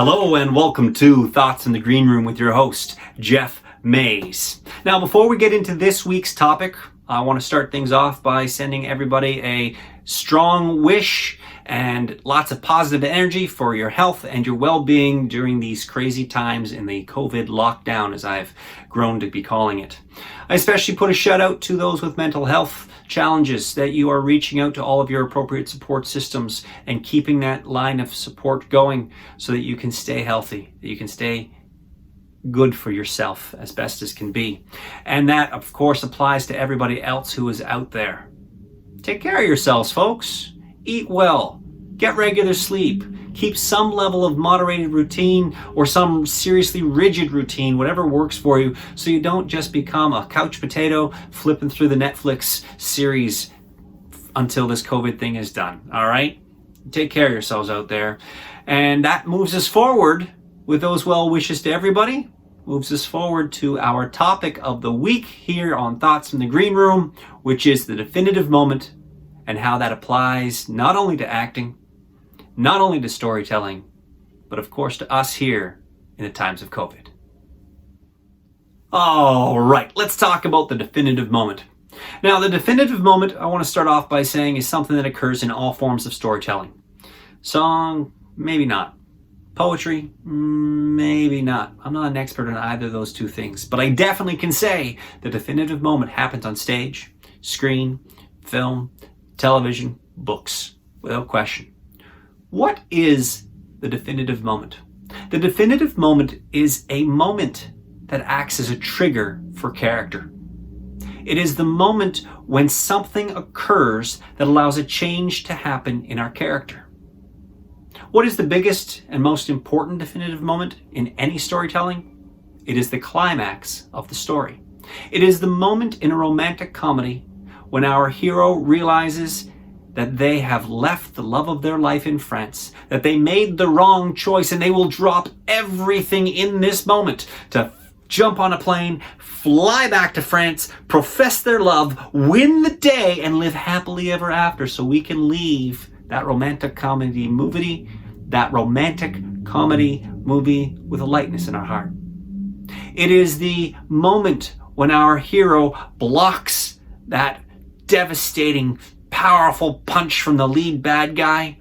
Hello and welcome to Thoughts in the Green Room with your host, Geoff Mays. Now, before we get into this week's topic, I want to start things off by sending everybody a strong wish and lots of positive energy for your health and your well-being during these crazy times in the COVID lockdown, as I've grown to be calling it. I especially put a shout out to those with mental health challenges, that you are reaching out to all of your appropriate support systems and keeping that line of support going so that you can stay healthy, that you can stay good for yourself as best as can be. And that, of course, applies to everybody else who is out there. Take care of yourselves, folks. Eat well. Get regular sleep. Keep some level of moderated routine or some seriously rigid routine, whatever works for you, so you don't just become a couch potato flipping through the Netflix series until this COVID thing is done. All right? Take care of yourselves out there. And that moves us forward with those well wishes to everybody. Moves us forward to our topic of the week here on Thoughts from the Green Room, which is the definitive moment and how that applies not only to acting, not only to storytelling, but of course to us here in the times of COVID. All right, let's talk about the definitive moment. Now, the definitive moment, I want to start off by saying, is something that occurs in all forms of storytelling. Song, maybe not. Poetry, maybe not. I'm not an expert on either of those two things, but I definitely can say the definitive moment happens on stage, screen, film, television, books, without question. What is the definitive moment? The definitive moment is a moment that acts as a trigger for character. It is the moment when something occurs that allows a change to happen in our character. What is the biggest and most important definitive moment in any storytelling? It is the climax of the story. It is the moment in a romantic comedy when our hero realizes that they have left the love of their life in France, that they made the wrong choice, and they will drop everything in this moment to jump on a plane, fly back to France, profess their love, win the day, and live happily ever after, so we can leave that romantic comedy movie with a lightness in our heart. It is the moment when our hero blocks that devastating, powerful punch from the lead bad guy,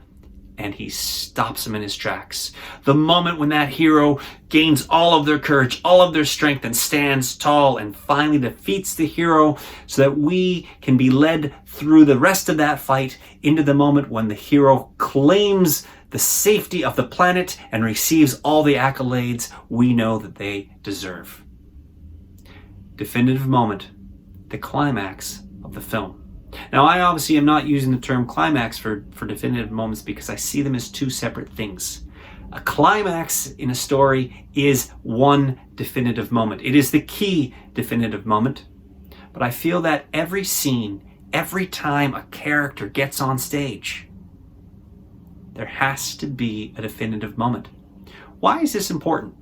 and he stops him in his tracks. The moment when that hero gains all of their courage, all of their strength, and stands tall and finally defeats the hero, so that we can be led through the rest of that fight into the moment when the hero claims the safety of the planet and receives all the accolades we know that they deserve. Definitive moment, the climax of the film. Now, I obviously am not using the term climax for definitive moments because I see them as two separate things. A climax in a story is one definitive moment. It is the key definitive moment. But I feel that every scene, every time a character gets on stage, there has to be a definitive moment. Why is this important?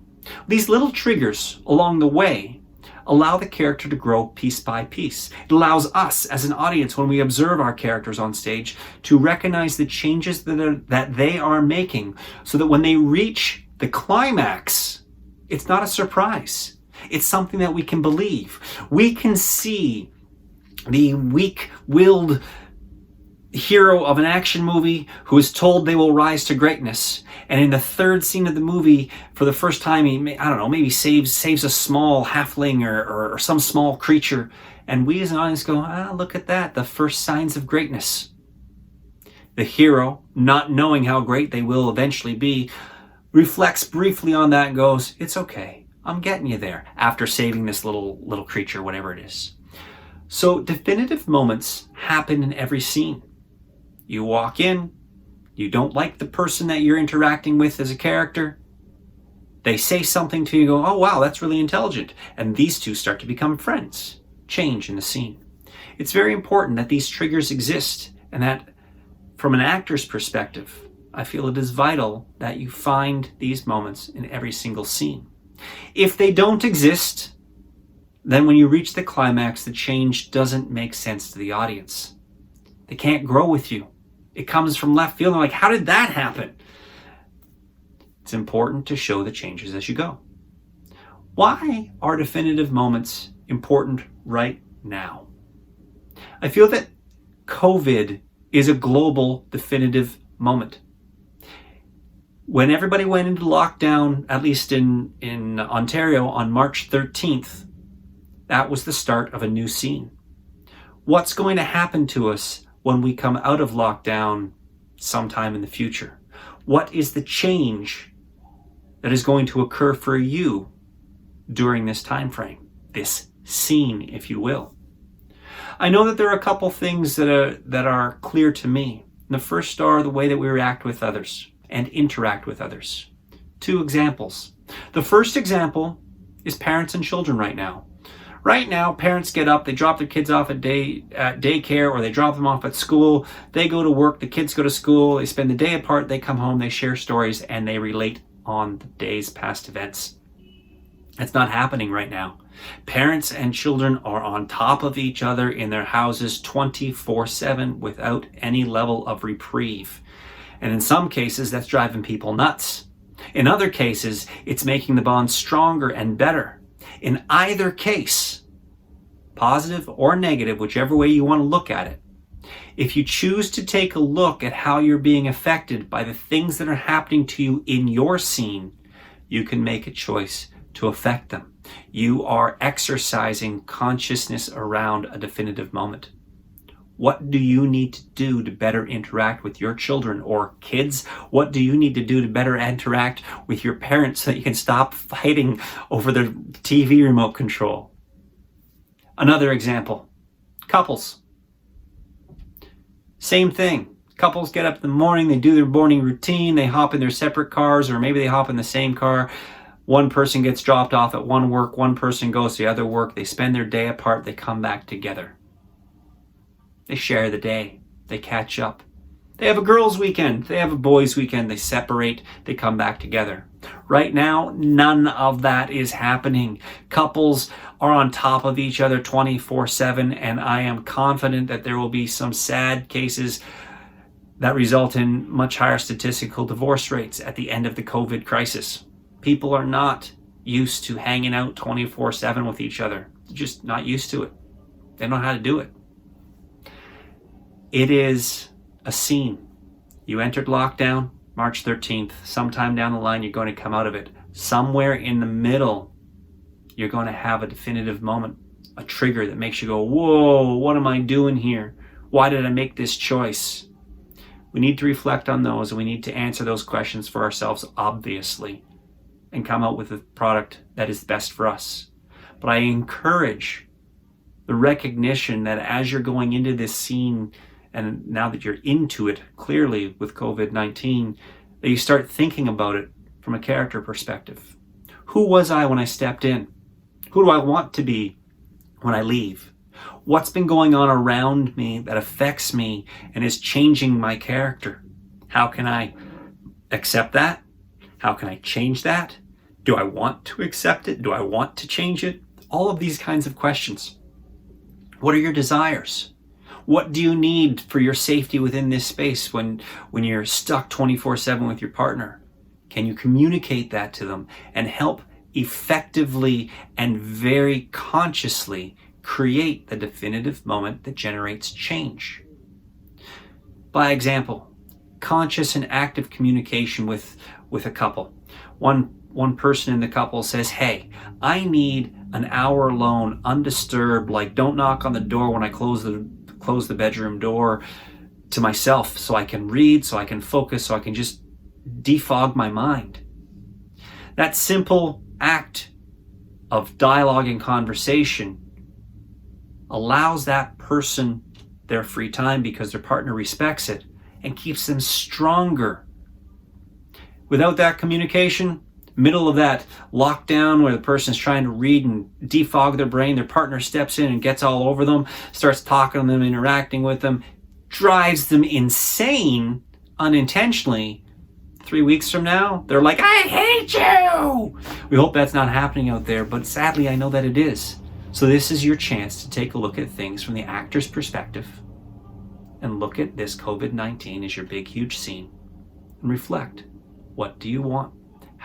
These little triggers along the way allow the character to grow piece by piece. It allows us as an audience, when we observe our characters on stage, to recognize the changes that they are making, so that when they reach the climax, it's not a surprise. It's something that we can believe. We can see the weak-willed hero of an action movie who is told they will rise to greatness, and in the third scene of the movie, for the first time, he maybe saves a small halfling or some small creature, and we as an audience go, look at that, the first signs of greatness. The hero, not knowing how great they will eventually be, reflects briefly on that and goes, it's okay, I'm getting you there, after saving this little creature, whatever it is. So definitive moments happen in every scene. You walk in, you don't like the person that you're interacting with as a character. They say something to you, you go, oh wow, that's really intelligent. And these two start to become friends. Change in the scene. It's very important that these triggers exist, and that from an actor's perspective, I feel it is vital that you find these moments in every single scene. If they don't exist, then when you reach the climax, the change doesn't make sense to the audience. They can't grow with you. It comes from left field. They're like, how did that happen? It's important to show the changes as you go. Why are definitive moments important right now? I feel that COVID is a global definitive moment. When everybody went into lockdown, at least in Ontario, on March 13th, that was the start of a new scene. What's going to happen to us when we come out of lockdown sometime in the future? What is the change that is going to occur for you during this time frame, this scene, if you will? I know that there are a couple things that are clear to me. The first are the way that we react with others and interact with others. 2 examples. The first example is parents and children right now. Right now, parents get up, they drop their kids off at daycare, or they drop them off at school. They go to work, the kids go to school, they spend the day apart, they come home, they share stories, and they relate on the day's past events. That's not happening right now. Parents and children are on top of each other in their houses 24/7 without any level of reprieve. And in some cases, that's driving people nuts. In other cases, it's making the bond stronger and better. In either case, positive or negative, whichever way you want to look at it, if you choose to take a look at how you're being affected by the things that are happening to you in your scene, you can make a choice to affect them. You are exercising consciousness around a definitive moment. What do you need to do to better interact with your children or kids? What do you need to do to better interact with your parents so that you can stop fighting over the TV remote control? Another example, couples. Same thing. Couples get up in the morning, they do their morning routine, they hop in their separate cars, or maybe they hop in the same car. One person gets dropped off at one work, one person goes to the other work, they spend their day apart, they come back together. They share the day. They catch up. They have a girls' weekend. They have a boys' weekend. They separate. They come back together. Right now, none of that is happening. Couples are on top of each other 24/7, and I am confident that there will be some sad cases that result in much higher statistical divorce rates at the end of the COVID crisis. People are not used to hanging out 24/7 with each other. They're just not used to it. They don't know how to do it. It is a scene. You entered lockdown March 13th. Sometime down the line, you're going to come out of it. Somewhere in the middle, you're going to have a definitive moment, a trigger that makes you go, whoa, what am I doing here? Why did I make this choice? We need to reflect on those, and we need to answer those questions for ourselves, obviously, and come out with a product that is best for us. But I encourage the recognition that as you're going into this scene, and now that you're into it clearly with COVID-19, that you start thinking about it from a character perspective. Who was I when I stepped in? Who do I want to be when I leave? What's been going on around me that affects me and is changing my character? How can I accept that? How can I change that? Do I want to accept it? Do I want to change it? All of these kinds of questions. What are your desires? What do you need for your safety within this space when you're stuck 24/7 with your partner? Can you communicate that to them and help effectively and very consciously create the definitive moment that generates change? By example, conscious and active communication with a couple. One person in the couple says, hey, I need an hour alone, undisturbed, like don't knock on the door when I close the bedroom door, to myself so I can read, so I can focus, so I can just defog my mind. That simple act of dialogue and conversation allows that person their free time because their partner respects it and keeps them stronger. Without that communication, middle of that lockdown where the person's trying to read and defog their brain, their partner steps in and gets all over them, starts talking to them, interacting with them, drives them insane unintentionally. 3 weeks from now, they're like, I hate you! We hope that's not happening out there, but sadly I know that it is. So this is your chance to take a look at things from the actor's perspective and look at this COVID-19 as your big, huge scene and reflect. What do you want?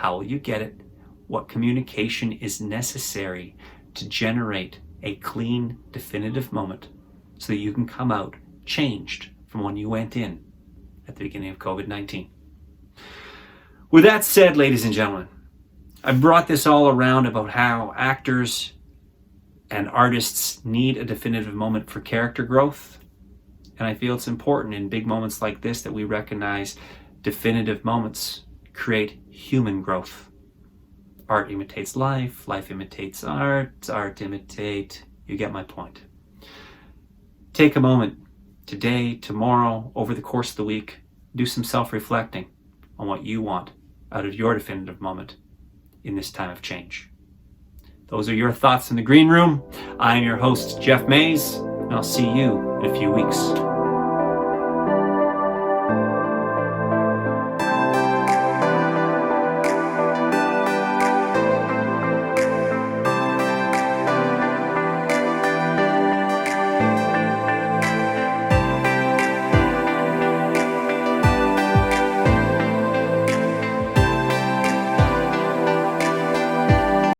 How will you get it? What communication is necessary to generate a clean, definitive moment so that you can come out changed from when you went in at the beginning of COVID-19? With that said, ladies and gentlemen, I brought this all around about how actors and artists need a definitive moment for character growth. And I feel it's important in big moments like this that we recognize definitive moments create human growth. Art imitates life, life imitates art, art imitate. You get my point. Take a moment today, tomorrow, over the course of the week, do some self-reflecting on what you want out of your definitive moment in this time of change. Those are your thoughts in the green room. I am your host, Geoff Mays, and I'll see you in a few weeks.